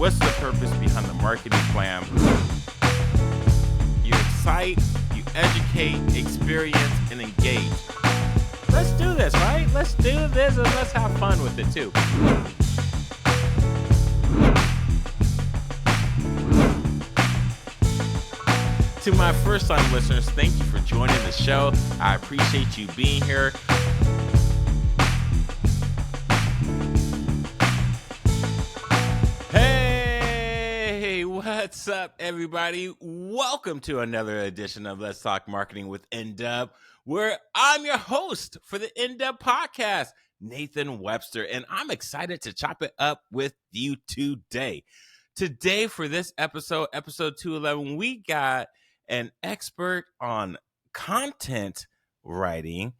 What's the purpose behind the marketing plan? You excite, you educate, experience, and engage. Let's do this, right? Let's do this and let's have fun with it too. To my first-time listeners, thank you for joining the show. I appreciate you being here. Hey, what's up, everybody? Welcome to another edition of Let's Talk Marketing with NDub, where I'm your host for the NDub podcast, Nathan Webster, and I'm excited to chop it up with you today. Today, for this episode 211, we got an expert on content writing,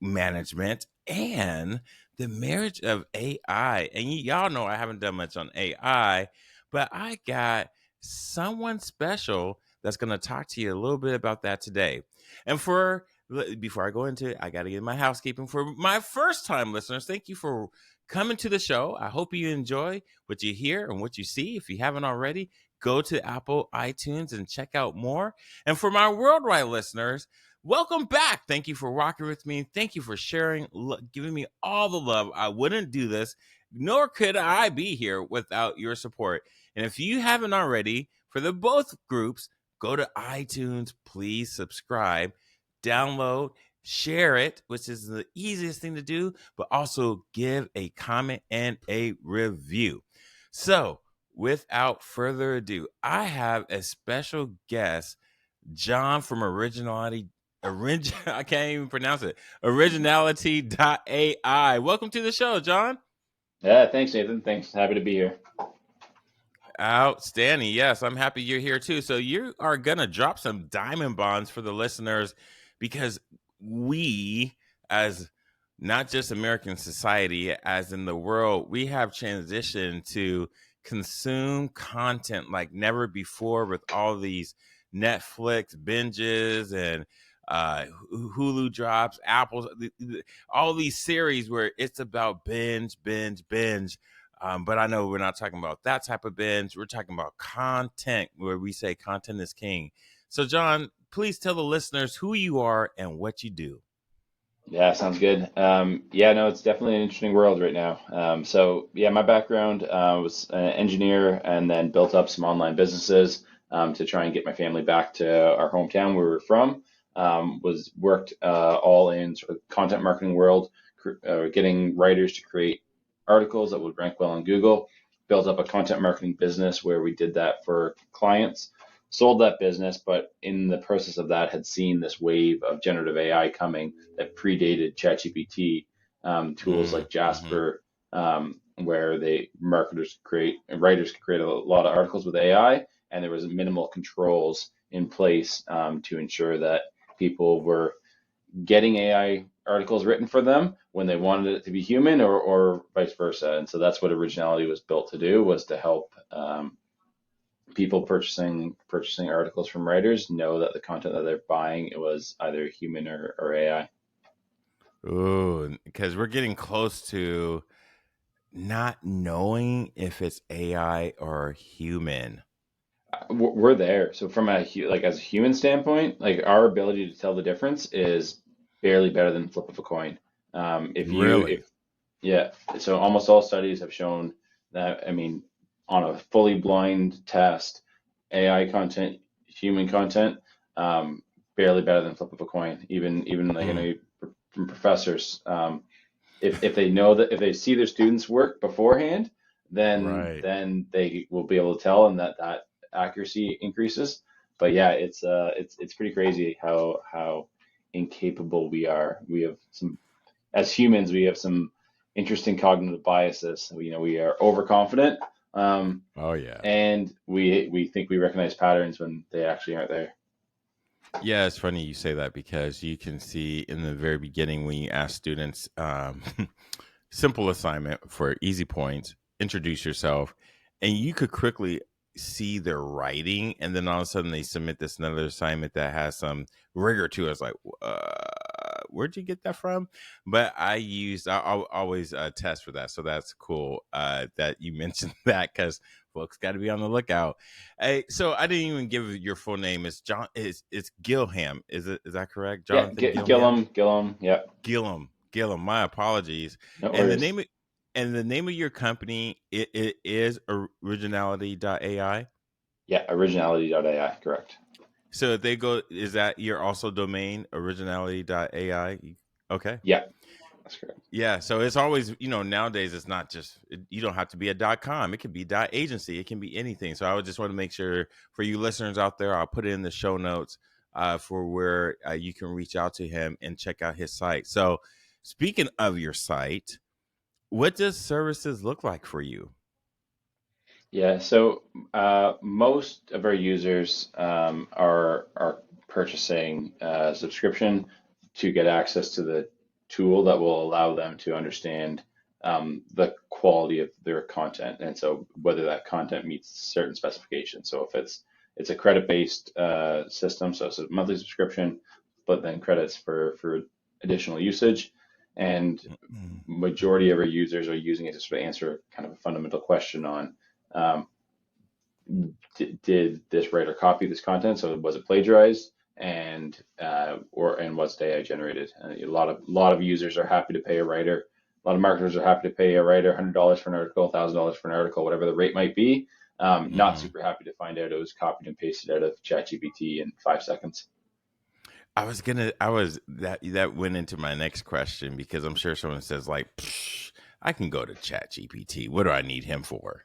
management, and the marriage of AI. And y'all know I haven't done much on AI, but I got someone special that's going to talk to you a little bit about that today. And before I go into it, I got to get my housekeeping. For my first-time listeners, thank you for coming to the show. I hope you enjoy what you hear and what you see. If you haven't already, go to Apple iTunes and check out more. And for my worldwide listeners, welcome back. Thank you for rocking with me. Thank you for sharing, giving me all the love. I wouldn't do this, nor could I be here without your support. And if you haven't already, for the both groups, go to iTunes, please subscribe, download, share it, which is the easiest thing to do, but also give a comment and a review. So, without further ado, I have a special guest, John from I can't even pronounce it. Originality.ai. Welcome to the show, John. Yeah, thanks, Nathan. Thanks. Happy to be here. Outstanding. Yes, I'm happy you're here too. So you are going to drop some diamond bonds for the listeners because we, as not just American society, as in the world, we have transitioned to consume content like never before with all these Netflix binges and Hulu drops, Apple, all these series where it's about binge. But I know we're not talking about that type of binge. We're talking about content where we say content is king. So, John, please tell the listeners who you are and what you do. Yeah, sounds good. It's definitely an interesting world right now. My background was an engineer and then built up some online businesses to try and get my family back to our hometown where we're from. Worked all in sort of content marketing world, getting writers to create articles that would rank well on Google. Built up a content marketing business where we did that for clients. Sold that business, but in the process of that had seen this wave of generative AI coming that predated ChatGPT, tools like Jasper, where writers could create a lot of articles with AI, and there was minimal controls in place to ensure that people were getting AI articles written for them when they wanted it to be human or vice versa. And so that's what Originality was built to do, was to help people purchasing articles from writers know that the content that they're buying, it was either human or AI. Ooh, because we're getting close to not knowing if it's AI or human. We're there. So from as a human standpoint, like our ability to tell the difference is barely better than the flip of a coin. So almost all studies have shown that, on a fully blind test, AI content, human content, barely better than flip of a coin. Even from professors, if they see their students' work beforehand, then they will be able to tell, and that accuracy increases. But yeah, it's pretty crazy how incapable we are. As humans, we have some interesting cognitive biases. We are overconfident. And we think we recognize patterns when they actually aren't there. Yeah, it's funny you say that because you can see in the very beginning when you ask students, simple assignment for easy points, introduce yourself, and you could quickly see their writing, and then all of a sudden they submit this another assignment that has some rigor to it. It's like, where'd you get that from? But I'll always test for that, so that's cool that you mentioned that, because folks got to be on the lookout. Hey, so I didn't even give your full name. It's John. It's Gillham. Is that correct? Yeah, Jonathan Gillham. Gillham. Yeah, Gillham. My apologies. no And the worries. name of, and the name of your company it is Originality.ai. Yeah, Originality.ai, correct. So if they go, is that your also domain Originality.ai? Okay. Yeah, that's correct. Yeah, so it's always, nowadays it's not just you don't have to be a .com. It can be .agency. It can be anything. So I would just want to make sure for you listeners out there, I'll put it in the show notes for where you can reach out to him and check out his site. So speaking of your site, what does services look like for you? Yeah, so most of our users are purchasing a subscription to get access to the tool that will allow them to understand the quality of their content, and so whether that content meets certain specifications. So if it's a credit-based system, so it's a monthly subscription, but then credits for additional usage, and Mm. majority of our users are using it to sort of answer kind of a fundamental question on um, did this writer copy this content? So was it plagiarized? And was it AI generated? A lot of users are happy to pay a writer. A lot of marketers are happy to pay a writer $100 for an article, $1,000 for an article, whatever the rate might be. Not Hmm. super happy to find out it was copied and pasted out of ChatGPT in 5 seconds. That went into my next question because I'm sure someone says like, "Psh, I can go to Chat GPT. What do I need him for?"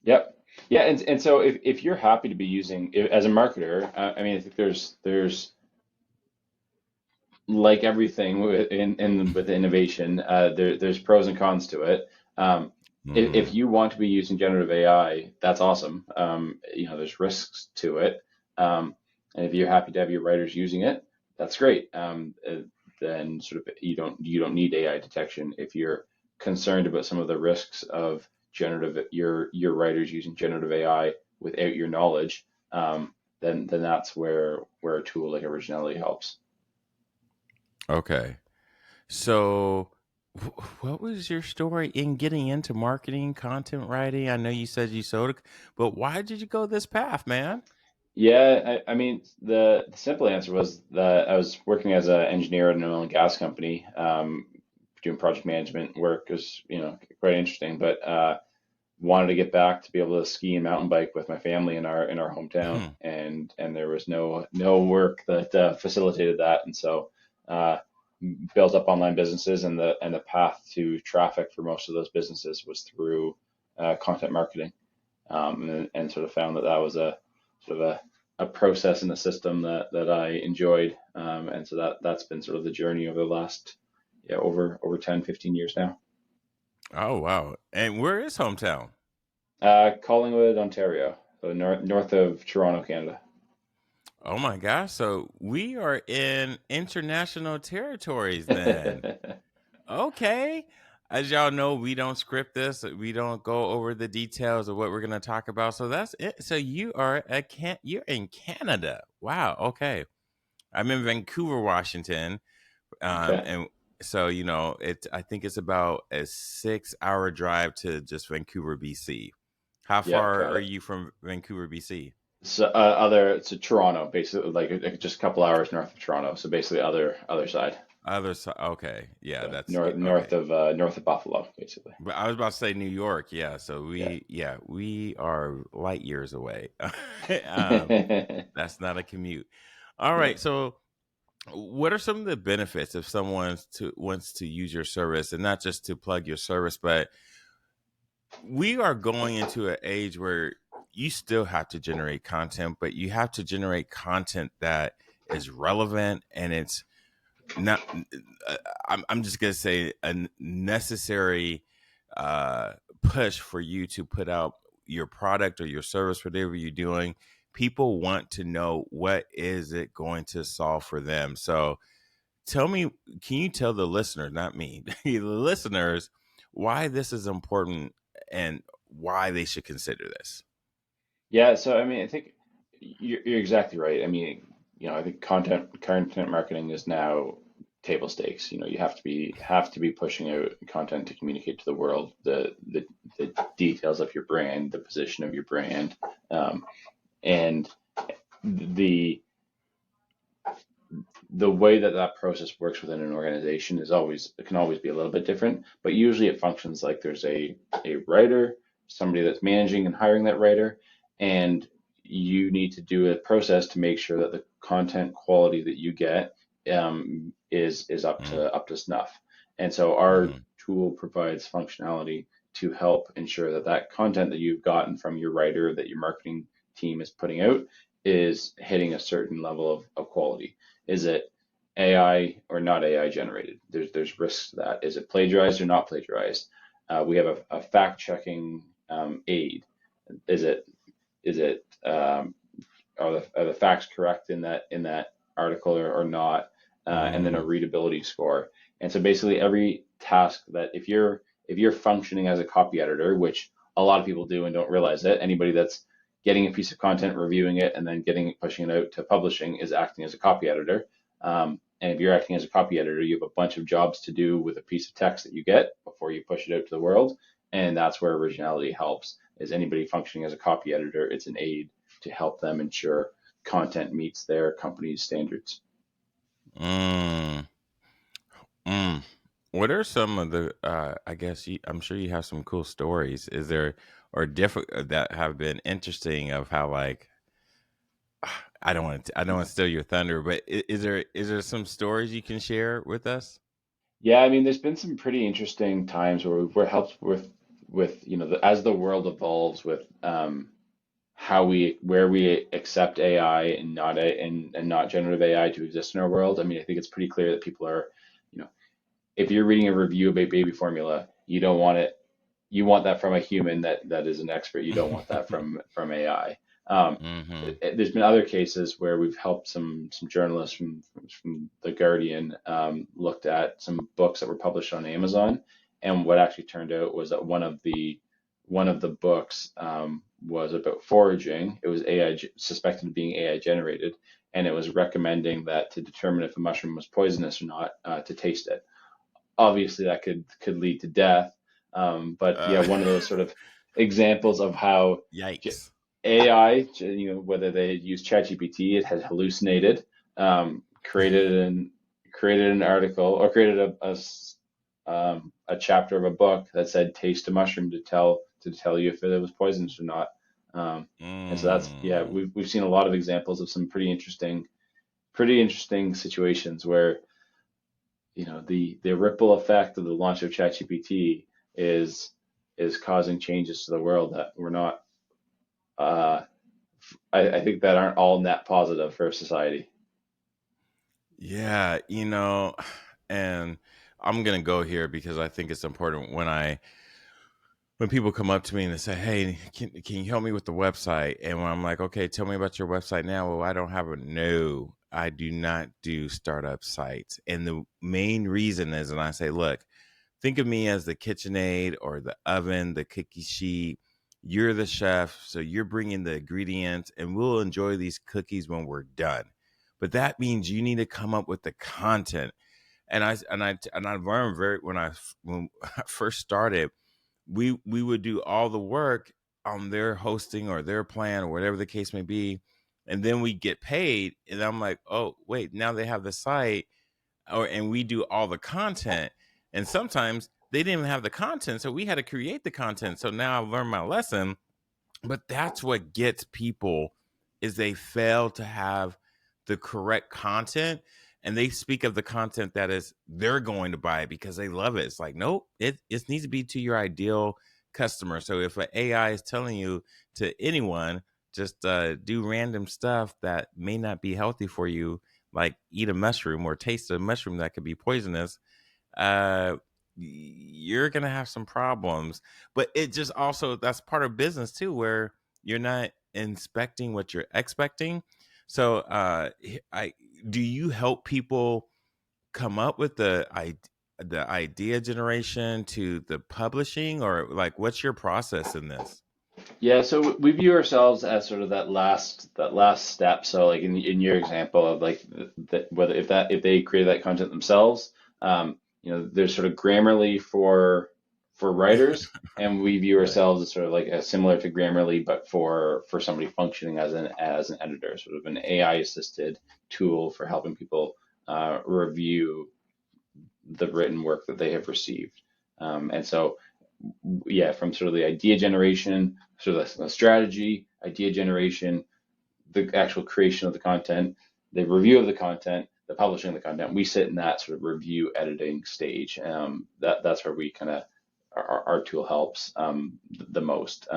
Yep. Yeah, and so if you're happy to be using as a marketer, I mean, I think there's like everything with innovation, there's pros and cons to it. Um, if Hmm. you want to be using generative AI, that's awesome. There's risks to it, and if you're happy to have your writers using it, that's great. Then sort of you don't need AI detection. If you're concerned about some of the risks of your writers using generative AI without your knowledge, then that's where a tool like Originality helps. Okay. So, what was your story in getting into marketing, content writing? I know you said you sold it, but why did you go this path, man? Yeah, I mean, the simple answer was that I was working as an engineer at an oil and gas company, doing project management work was, quite interesting, but wanted to get back to be able to ski and mountain bike with my family in our hometown, Hmm. and there was no work that facilitated that, and so uh, built up online businesses, and the path to traffic for most of those businesses was through content marketing, and sort of found that was a sort of a process in the system that I enjoyed. And so that's been sort of the journey over the last, yeah, over 10, 15 years now. Oh wow! And where is hometown? Collingwood, Ontario, so north of Toronto, Canada. Oh my gosh! So we are in international territories then. Okay. As y'all know, we don't script this. We don't go over the details of what we're going to talk about. So that's it. So you're in Canada. Wow. Okay. I'm in Vancouver, Washington. Okay. And so, I think it's about a 6 hour drive to just Vancouver, BC. How Yeah, far got are it. you from Vancouver, BC? So Toronto, basically, like just a couple hours north of Toronto. So basically, other side. Other side. Okay. Yeah, So that's north okay. north of Buffalo, basically. But I was about to say New York, yeah. So Yeah. we are light years away. um, that's not a commute. All Yeah. right. So, what are some of the benefits if someone wants to use your service, and not just to plug your service, but we are going into an age where you still have to generate content, but you have to generate content that is relevant and it's not I'm just gonna say a necessary push for you to put out your product or your service, whatever you're doing. People want to know what is it going to solve for them. So tell me, can you tell the listener, not me, the listeners, why this is important and why they should consider this? Yeah, so I mean, I think you're exactly right. I mean, I think content marketing is now table stakes. You have to be pushing out content to communicate to the world the details of your brand, the position of your brand, and the the way that that process works within an organization is always, it can always be a little bit different, but usually it functions like there's a writer, somebody that's managing and hiring that writer, and you need to do a process to make sure that the content quality that you get is Mm, up to snuff. And so our mm, tool provides functionality to help ensure that that content that you've gotten from your writer, that your marketing team is putting out, is hitting a certain level of quality. Is it AI or not AI generated? There's risks to that. Is it plagiarized or not plagiarized? We have a fact checking aid. Is it is it are the facts correct in that article or not? And then a mm, readability score. And so basically every task that if you're functioning as a copy editor, which a lot of people do and don't realize it, anybody that's getting a piece of content, reviewing it, and then pushing it out to publishing is acting as a copy editor. And if you're acting as a copy editor, you have a bunch of jobs to do with a piece of text that you get before you push it out to the world. And that's where originality helps. Is anybody functioning as a copy editor, it's an aid to help them ensure content meets their company's standards. mm, mm. What are some of the? I guess I'm sure you have some cool stories. Is there or different that have been interesting of how like I don't want to steal your thunder, but is there some stories you can share with us? Yeah, I mean, there's been some pretty interesting times where we're helped with as the world evolves with how we where we accept AI and not generative AI to exist in our world. I mean, I think it's pretty clear that people are, you know, if you're reading a review about baby formula, you don't want it. You want that from a human that is an expert. You don't want that from AI. Hmm. There's been other cases where we've helped some journalists from the Guardian looked at some books that were published on Amazon, and what actually turned out was that one of the books was about foraging. It was AI suspected of being AI generated, and it was recommending that to determine if a mushroom was poisonous or not, to taste it. Obviously, that could lead to death. But yeah, Uh, one of those sort of examples of how yikes. AI, whether they use ChatGPT, it has hallucinated, created an article or created a chapter of a book that said taste a mushroom to tell you if it was poisonous or not. Um, and so that's, yeah, Mm. we've seen a lot of examples of some pretty interesting situations where the ripple effect of the launch of ChatGPT is is causing changes to the world that we're not uh, I think that aren't all net positive for society. Yeah, and I'm gonna go here because I think it's important when people come up to me and they say, "Hey, can you help me with the website?" And when I'm like, "Okay, tell me about your website now." Well, I don't have a no. I do not do startup sites, and the main reason is, and I say, "Look, think of me as the KitchenAid or the oven, the cookie sheet. You're the chef, so you're bringing the ingredients, and we'll enjoy these cookies when we're done. But that means you need to come up with the content." And I learned when I first started, we would do all the work on their hosting or their plan or whatever the case may be, and then we get paid. And I'm like, oh wait, now they have the site and we do all the content. And sometimes they didn't even have the content, so we had to create the content. So now I've learned my lesson. But that's what gets people is they fail to have the correct content, and they speak of the content that is they're going to buy because they love it. It's like, nope, it needs to be to your ideal customer. So if an AI is telling you to anyone just do random stuff that may not be healthy for you, like eat a mushroom or taste a mushroom that could be poisonous, uh you're gonna have some problems. But it just also, that's part of business too, where you're not inspecting what you're expecting. So I do you help people come up with the idea generation to the publishing, or like what's your process in this? Yeah, so we view ourselves as sort of that last step. So like in your example of like whether if they created that content themselves, there's sort of Grammarly for writers, and we view Right. ourselves as sort of like similar to Grammarly, but for somebody functioning as an editor, sort of an AI assisted tool for helping people review the written work that they have received. And so, yeah, from sort of the idea generation, sort of the strategy, idea generation, the actual creation of the content, the review of the content, the publishing of the content. We sit in that sort of review editing stage. That's where we kind of our tool helps the most.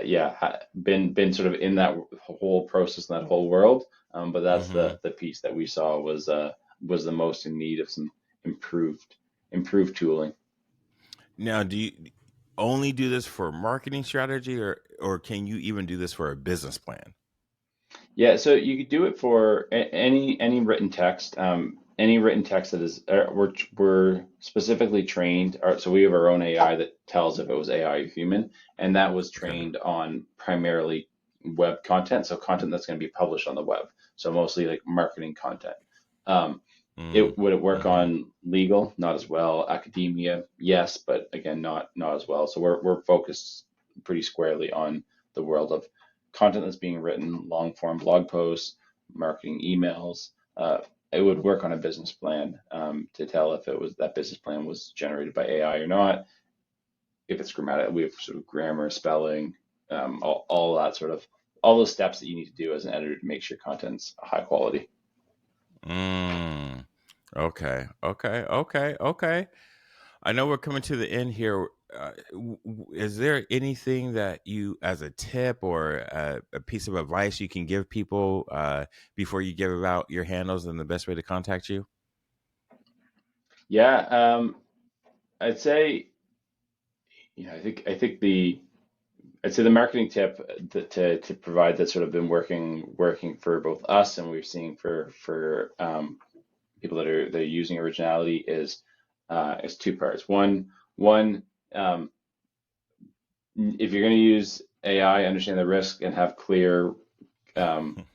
Yeah, been sort of in that whole process, that whole world. But that's Mm-hmm. the piece that we saw was the most in need of some improved tooling. Now, do you only do this for marketing strategy, or can you even do this for a business plan? Yeah, so you could do it for any written text, any written text that is we're specifically trained. So we have our own AI that tells if it was AI or human, and that was Okay. trained on primarily web content, so content that's going to be published on the web. So mostly like marketing content. Um, would it work Mm-hmm. on legal? Not as well. Academia, yes, but again, not as well. So we're focused pretty squarely on the world of content that's being written, long form blog posts, marketing emails. It would work on a business plan to tell if it was that business plan was generated by AI or not. If it's grammatic, we have sort of grammar, spelling, all that sort of all those steps that you need to do as an editor to make sure content's high quality. Mm. Okay. Okay. Okay. Okay. I know we're coming to the end here. Is there anything that you, as a tip or a piece of advice, you can give people before you give out your handles and the best way to contact you? Yeah, I'd say, I think I'd say the marketing tip to provide that's sort of been working for both us and we're seeing for people that are using Originality is two parts. One if you're going to use AI, understand the risk and have um,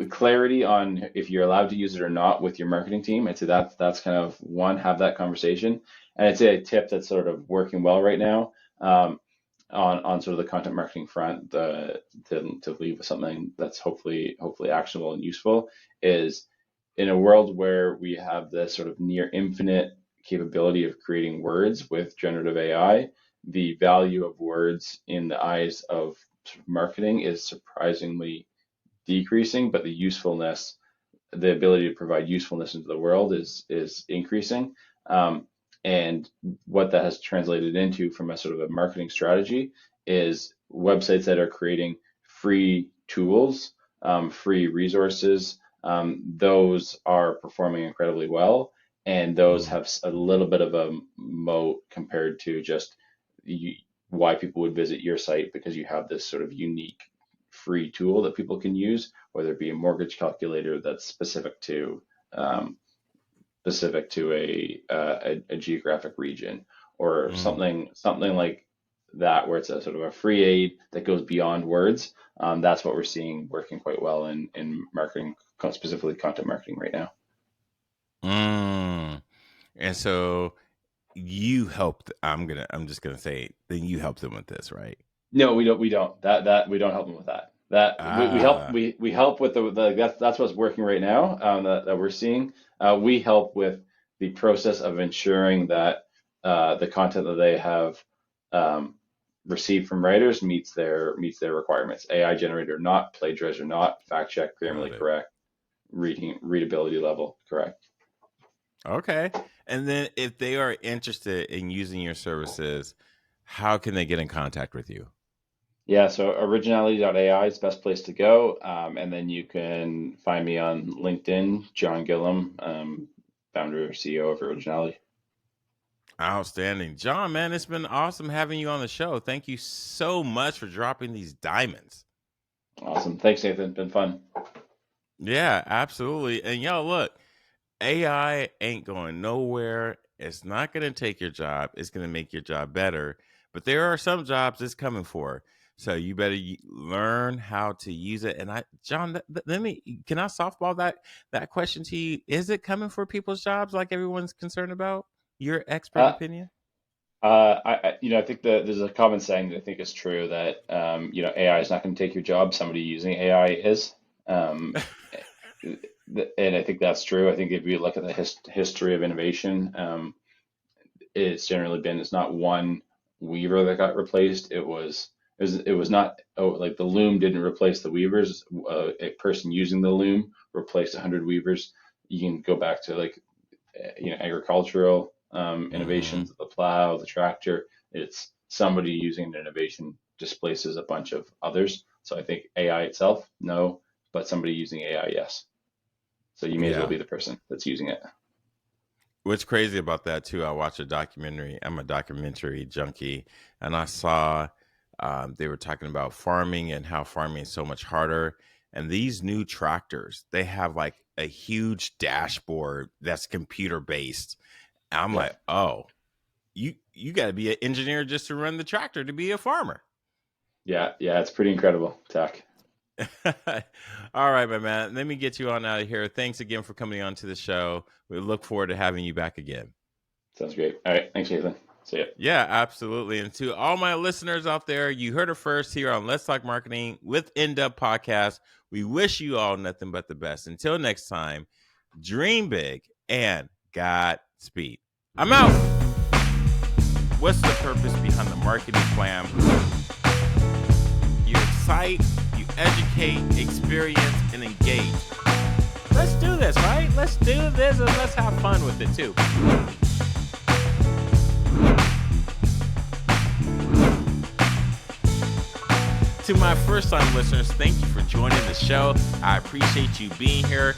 clarity on if you're allowed to use it or not with your marketing team. I'd say that's kind of one, have that conversation. And I'd say a tip that's sort of working well right now on sort of the content marketing front, to leave with something that's hopefully actionable and useful is in a world where we have this sort of near infinite capability of creating words with generative AI, the value of words in the eyes of sort of marketing is surprisingly decreasing, but the ability to provide usefulness into the world is increasing. Um, and what that has translated into from a sort of a marketing strategy is websites that are creating free tools, free resources. Those are performing incredibly well, and those Mm, have a little bit of a moat compared to just you, why people would visit your site because you have this sort of unique free tool that people can use, whether it be a mortgage calculator that's um, specific to a geographic region, or mm. something like that, where it's a sort of a free aid that goes beyond words. That's what we're seeing working quite well in marketing, specifically content marketing right now. Mm. And so you helped. I'm just gonna say, then you helped them with this, right? No, we don't that we don't help them with that. That we help Ah, we help with the that's what's working right now, that we're seeing. We help with the process of ensuring that the content that they have um, received from writers meets their requirements. AI generated or not, plagiarized or not, fact check, got grammarly it. correct, readability level correct. Okay. And then if they are interested in using your services, how can they get in contact with you? Yeah, so Originality.ai is the best place to go. And then you can find me on LinkedIn, John Gillham, founder, CEO of Originality. Outstanding. John, man, it's been awesome having you on the show. Thank you so much for dropping these diamonds. Awesome. Thanks, Nathan. Been fun. Yeah, absolutely. And yo, look, AI ain't going nowhere. It's not going to take your job. It's going to make your job better. But there are some jobs it's coming for. So you better learn how to use it. And John, let me, can I softball that question to you? Is it coming for people's jobs like everyone's concerned about? Your expert Uh, opinion? I think there's a common saying that I think is true that AI is not going to take your job. Somebody using AI is, um, and I think that's true. I think if you look at the history of innovation, it's generally been it's not one weaver that got replaced. It was not like the loom didn't replace the weavers. A person using the loom replaced 100 weavers. You can go back to like agricultural Hmm. innovations, the plow, the tractor. It's somebody using an innovation displaces a bunch of others. So I think AI itself, no, but somebody using AI, yes. So you may as well Yeah. be the person that's using it. What's crazy about that too? I watched a documentary. I'm a documentary junkie, and I saw they were talking about farming and how farming is so much harder. And these new tractors, they have like a huge dashboard that's computer based. I'm Yeah, like, oh, you got to be an engineer just to run the tractor to be a farmer. yeah, yeah. It's pretty incredible tech. All right, my man. Let me get you on out of here. Thanks again for coming on to the show. We look forward to having you back again. Sounds great. All right, thanks, Ethan. See ya. Yeah, absolutely. And to all my listeners out there, you heard it first here on Let's Talk Marketing with End Up Podcast. We wish you all nothing but the best. Until next time, dream big and Godspeed. I'm out. What's the purpose behind the marketing plan? You excite, you educate, experience, and engage. Let's do this, right? Let's do this and let's have fun with it too. To my first time listeners, thank you for joining the show. I appreciate you being here.